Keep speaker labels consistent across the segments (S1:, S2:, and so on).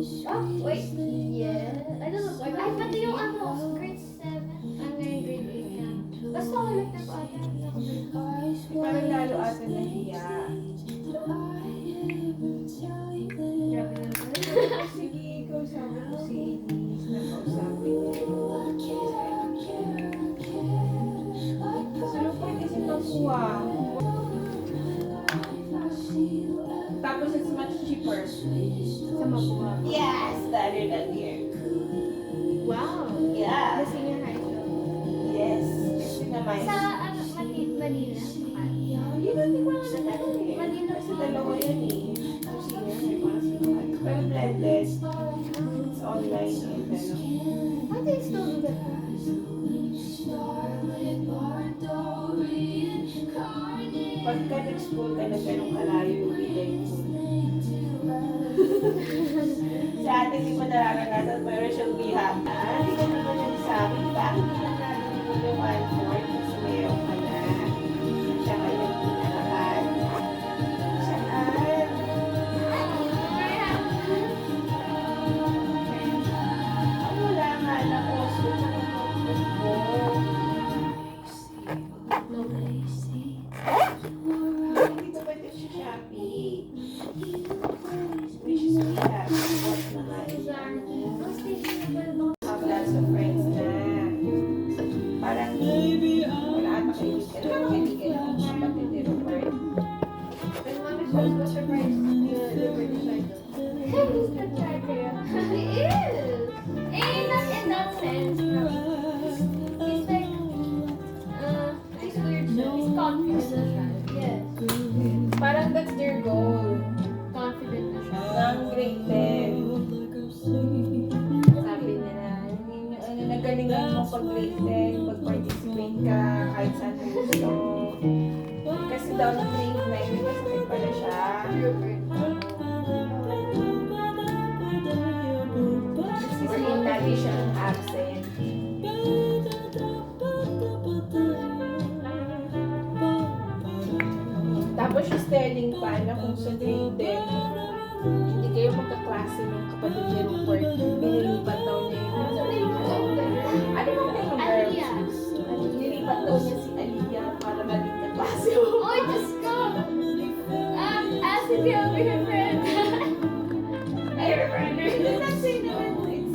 S1: Oh, wait. Yeah. I don't know. Ay, pati yung ano, grade 7. Ang ngayon grade 8 ka. Basta ulit na po ata.
S2: Parang lalo ata nahiya.
S1: Grabe na po.
S2: Sige, kausapin ko si Elise na kausapin niya. Salupin kasi pagkuha. Tapos it's much cheaper.
S1: Sa Mapua.
S2: Yes, better than here.
S1: Wow.
S2: Yeah.
S1: The senior high school.
S2: Yes. Kasi naman.
S1: Sa ano, Manila.
S2: Yun ang di ko na natanong eh.
S1: Manila.
S2: Kasi dalawa yan eh. Yung senior may mga senior. Pero blended. It's online and ano.
S1: How do you still do that?
S2: Pagka nag-school ka na ganun kalayo yung bilay mo. Sa atin di pa nararanasan pero she'll be happy. Hindi ka naman nagsabi. Bakit hindi lang natin yung 1/4 kasi mayroon ka na. At saka yung pinakahan. Saan? Ang wala nga na oso tsaka notebook ko.
S1: No.
S2: Hindi ko pwede sa Shopee. Which is we have. What naman? Have lots of friends na. Parang wala ata kaibigan. Wala kaibigan ako kapatid ni Robert.
S1: And mom is also surprised the British Idol. He's the character. He is. And not in that sense. No. He's like, he's weird. He's confident na siya. Yes.
S2: Parang that's their goal.
S1: Confident na siya.
S2: Ng grade 10. Sabi nila, nagalingan mo pag grade 10, pag-participate ka, kahit saan mo gusto. Kasi daw ng grade 9, may kasakit pala siya.
S1: Rupert.
S2: Kasi lagi siyang absent. Tapos she's telling pa na kung sa grade 10, hindi kayo magkaklase ng kapatid ni Rupert. Binilipat daw niya yun. Ano bang name ng girl?
S1: Aliyah.
S2: Nilipat daw niya si Aliyah para maging kaklase mo.
S1: Oy, Diyos ko! Ask if you have a friend.
S2: I remember. She's not saying naman it's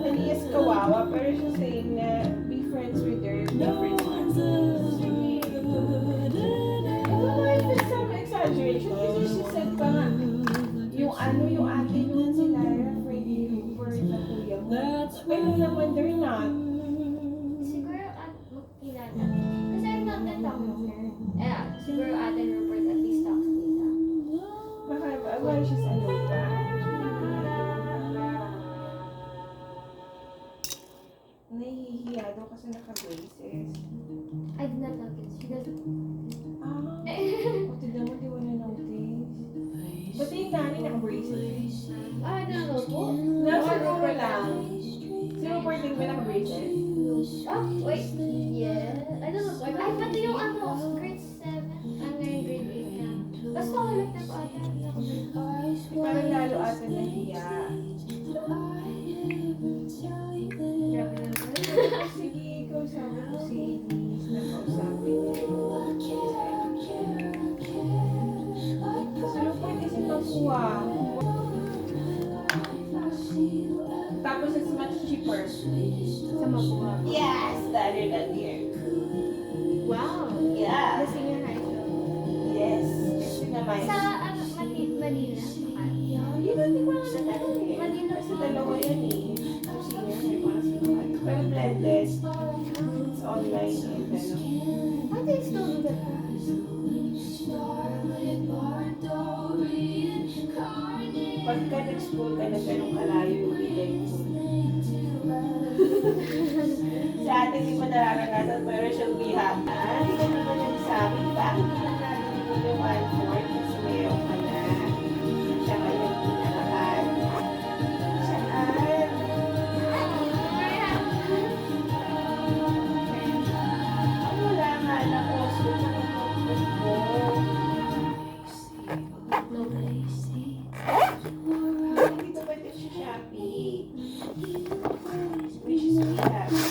S2: Aliyah's kawawa, pero she's saying na be friends with her, be friends with her. It's some exaggeration kasi she said pa nga, yung ate nyo si Lara, Freddie Rupert na kuya mo. I no wonder not.
S1: Siguro magkilala. Kasi I'm not that talk with her. Siguro ate Rupert at least talks to me.
S2: Baka why she's alone pa? Nahihiya daw kasi naka-braces.
S1: I did not notice. She doesn't.
S2: Buti daw hindi mo na-notice. Ba't yung nanay naka-braces?
S1: I don't know po.
S2: Siguro lang. Si Rupert din ba naka-braces?
S1: Oh, wait. Yeah. I don't know po. Ay, pati yung ano, grade 7. Ang ngayon grade 8 ka. Basta ulit na po ata.
S2: Parang lalo ata nahiya.
S1: Grabe na po.
S2: Sige, kausapin ko si Elise na kausapin niya. Salupin kasi pagkuha. Tapos it's much cheaper.
S1: Sa Mapua.
S2: Yes, better than here.
S1: Wow.
S2: Yeah.
S1: The senior high school.
S2: Yes. Kasi naman.
S1: Sa ano, Manila.
S2: Yun ang di ko na natanong eh.
S1: Manila.
S2: Kasi dalawa yan eh. Yung senior may mga senior. Pero blended. It's online and ano.
S1: How do you still do that?
S2: Pagka nag-school ka na ganun kalayo yung bilay mo. Sa atin di pa nararanasan pero she'll be happy. Hindi ka naman nagsabi. Bakit hindi lang natin yung 1/4 kasi mayroon ka na. At saka yung pinakahan. Saan? Ang wala nga na oso tsaka notebook ko.
S1: No.
S2: Hindi ko pwede Sabi.